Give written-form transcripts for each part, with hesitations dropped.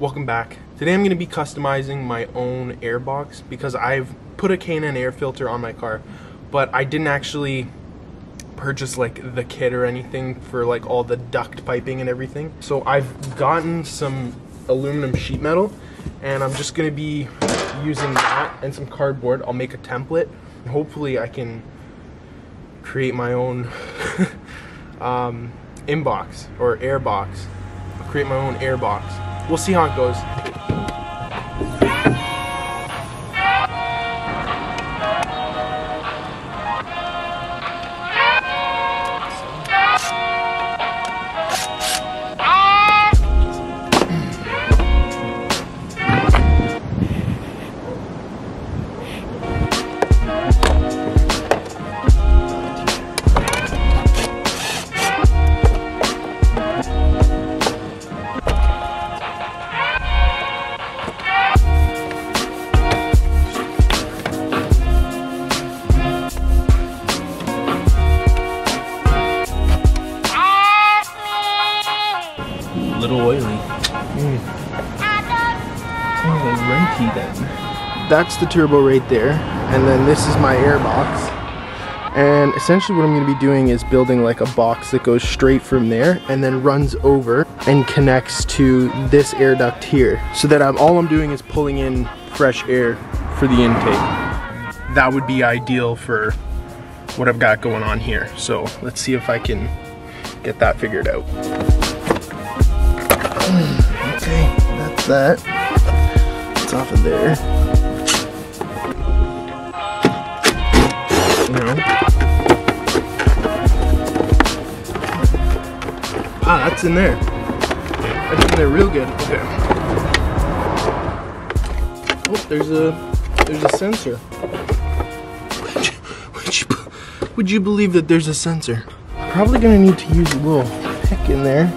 Welcome back. Today I'm going to be customizing my own airbox because I've put a K&N air filter on my car, but I didn't actually purchase like the kit or anything for like all the duct piping and everything. So I've gotten some aluminum sheet metal and I'm just going to be using that and some cardboard. I'll make a template and hopefully I can create my own inbox or airbox. I'll create my own airbox. We'll see how it goes. Little oily. Renty then. That's the turbo right there, and then this is my air box. And essentially what I'm going to be doing is building like a box that goes straight from there and then runs over and connects to this air duct here, so that all I'm doing is pulling in fresh air for the intake. That would be ideal for what I've got going on here. So let's see if I can get that figured out. Okay, that's that. It's off of there. Ah, that's in there. That's in there real good. Okay. Oh, there's a sensor. Would you believe that there's a sensor? I'm probably gonna need to use a little pick in there.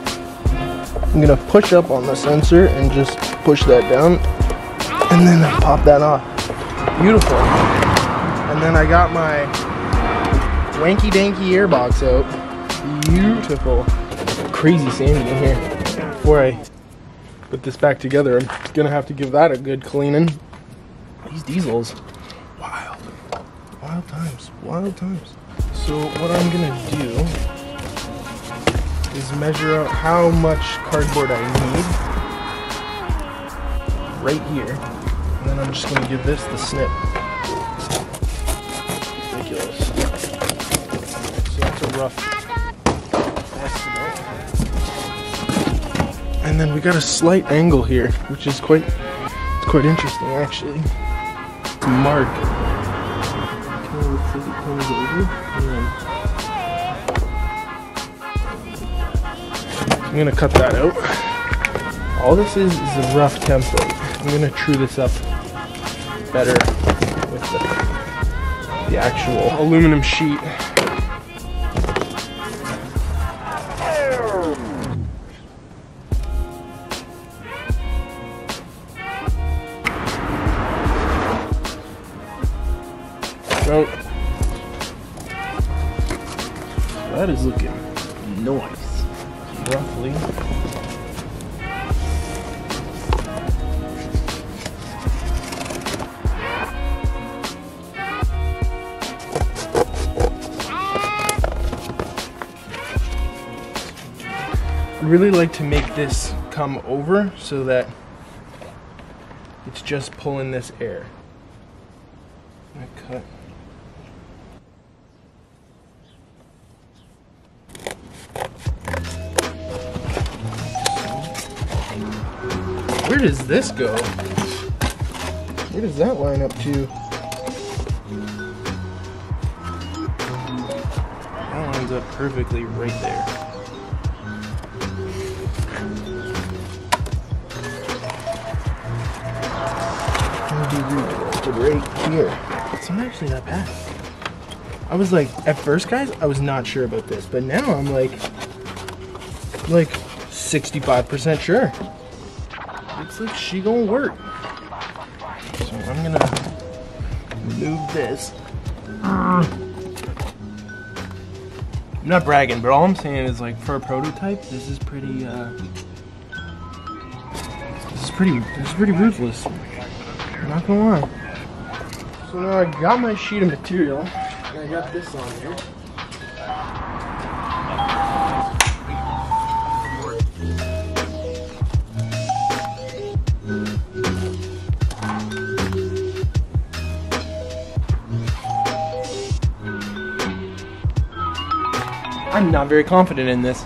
I'm gonna push up on the sensor and just push that down, and then I pop that off. Beautiful. And then I got my wanky danky airbox out. Beautiful. Crazy sandy in here. Before I put this back together, I'm gonna have to give that a good cleaning. These diesels, wild. Wild times, wild times. So what I'm gonna do is measure out how much cardboard I need right here, and then I'm just going to give this the snip. Ridiculous. So that's a rough estimate. And then we got a slight angle here, which is quite interesting actually. Mark. Kind of looks like it comes over, and then I'm gonna cut that out. All this is a rough template. I'm gonna true this up better with the actual aluminum sheet. So that is looking nice. Roughly. I'd really like to make this come over so that it's just pulling this air. I cut. Where does this go? Where does that line up to? That lines up perfectly right there. Right here. It's not actually that bad. I was like, at first guys, I was not sure about this, but now I'm like 65% sure. Looks like she gonna work. So I'm gonna remove this. I'm not bragging, but all I'm saying is, like, for a prototype, this is pretty pretty ruthless. I'm not gonna lie. So now I got my sheet of material, and I got this on here. I'm not very confident in this.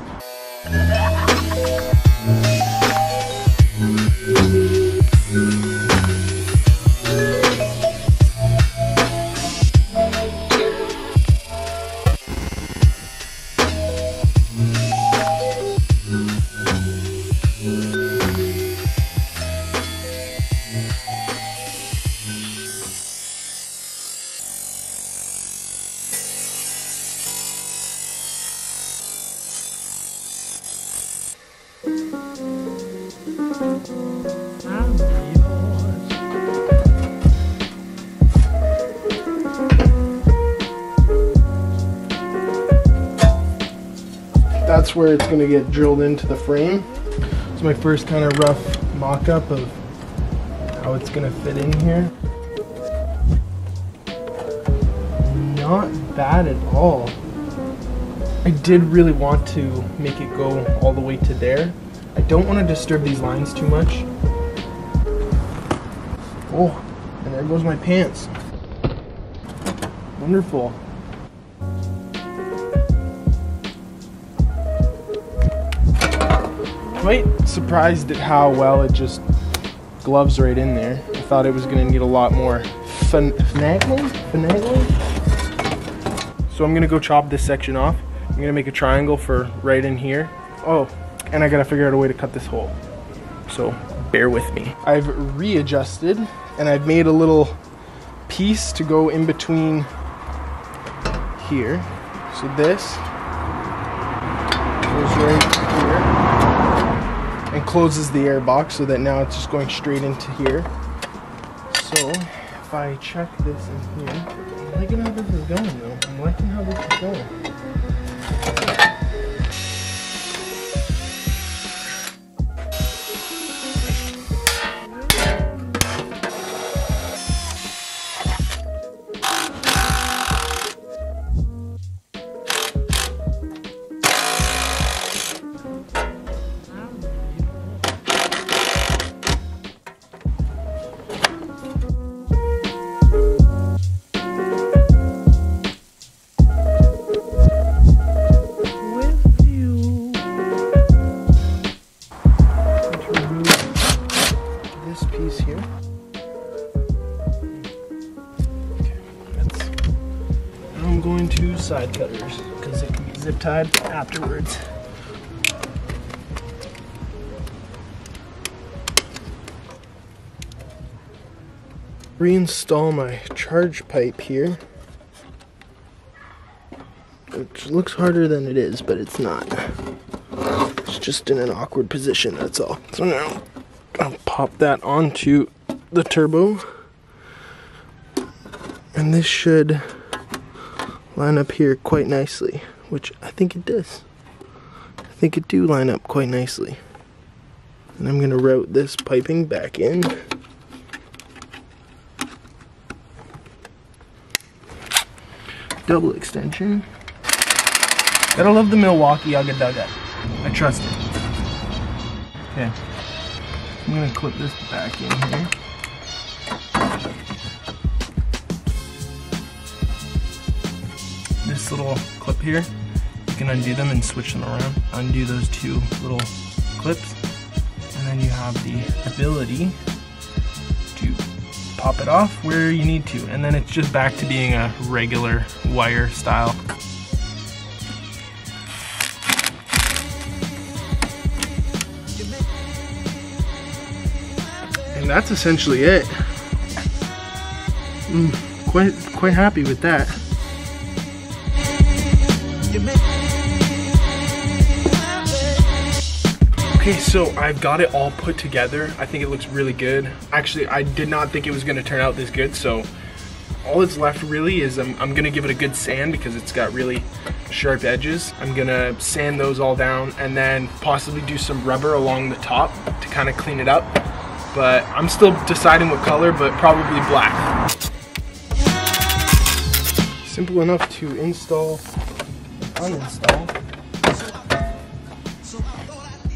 That's where it's going to get drilled into the frame. It's my first kind of rough mock-up of how it's going to fit in here. Not bad at all. I did really want to make it go all the way to there. I don't want to disturb these lines too much. Oh, and there goes my pants. Wonderful. Quite surprised at how well it just gloves right in there. I thought it was going to need a lot more finagling. So I'm going to go chop this section off. I'm going to make a triangle for right in here. Oh, and I got to figure out a way to cut this hole. So bear with me. I've readjusted and I've made a little piece to go in between here. So this goes right here and closes the air box so that now it's just going straight into here. So if I check this in here, I'm liking how this is going though. I'm liking how this is going. Side cutters because it can be zip tied afterwards. Reinstall my charge pipe here, which looks harder than it is, but it's not. It's just in an awkward position, that's all. So now I'll pop that onto the turbo, and this should line up here quite nicely, which I think it does. I think it do line up quite nicely. And I'm gonna route this piping back in. Double extension. Gotta love the Milwaukee Ugga Dugga. I trust it. Okay. I'm gonna clip this back in here. This little clip here, you can undo them and switch them around. Undo those two little clips, and then you have the ability to pop it off where you need to, and then it's just back to being a regular wire style. And that's essentially it. Quite happy with that. Okay, so I've got it all put together. I think it looks really good. Actually, I did not think it was gonna turn out this good, so all that's left really is I'm gonna give it a good sand because it's got really sharp edges. I'm gonna sand those all down and then possibly do some rubber along the top to kind of clean it up. but I'm still deciding what color, but probably black. Simple enough to install, uninstall.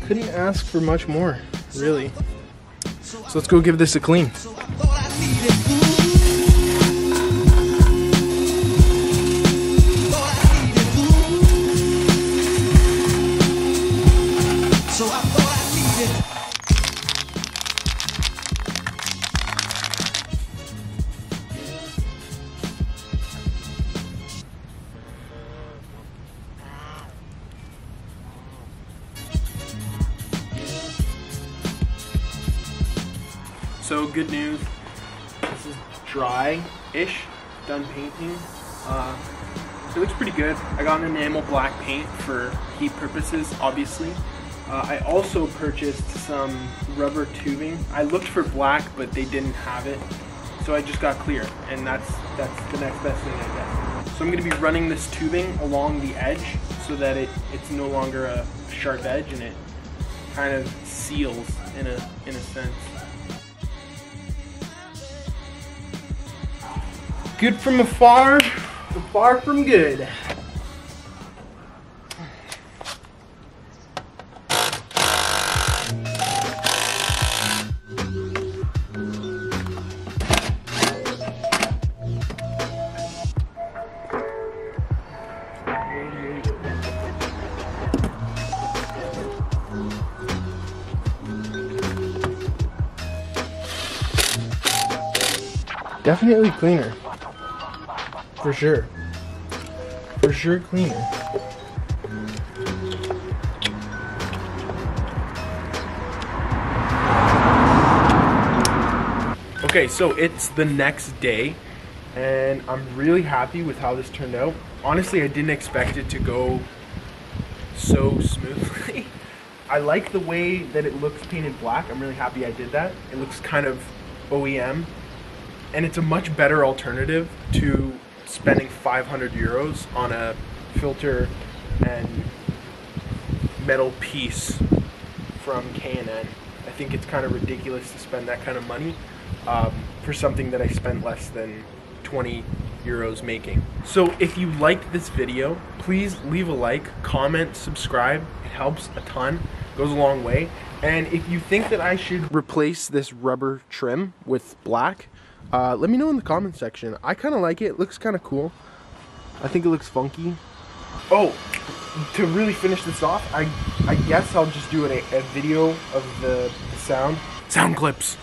Couldn't ask for much more, really. So let's go give this a clean. So good news, this is dry-ish, done painting. It looks pretty good. I got an enamel black paint for heat purposes, obviously. I also purchased some rubber tubing. I looked for black, but they didn't have it. So I just got clear, and that's the next best thing, I guess. So I'm gonna be running this tubing along the edge so that it's no longer a sharp edge and it kind of seals in a sense. Good from afar, but far from good. Definitely cleaner. For sure. For sure cleaner. Okay, so it's the next day and I'm really happy with how this turned out. Honestly, I didn't expect it to go so smoothly. I like the way that it looks painted black. I'm really happy I did that. It looks kind of OEM and it's a much better alternative to spending 500 euros on a filter and metal piece from K&N. I think it's kind of ridiculous to spend that kind of money for something that I spent less than 20 euros making. So if you liked this video, please leave a like, comment, subscribe. It helps a ton, goes a long way. And if you think that I should replace this rubber trim with black, let me know in the comment section. I kind of like it. It looks kind of cool. I think it looks funky. Oh, to really finish this off, I guess I'll just do a video of the sound clips.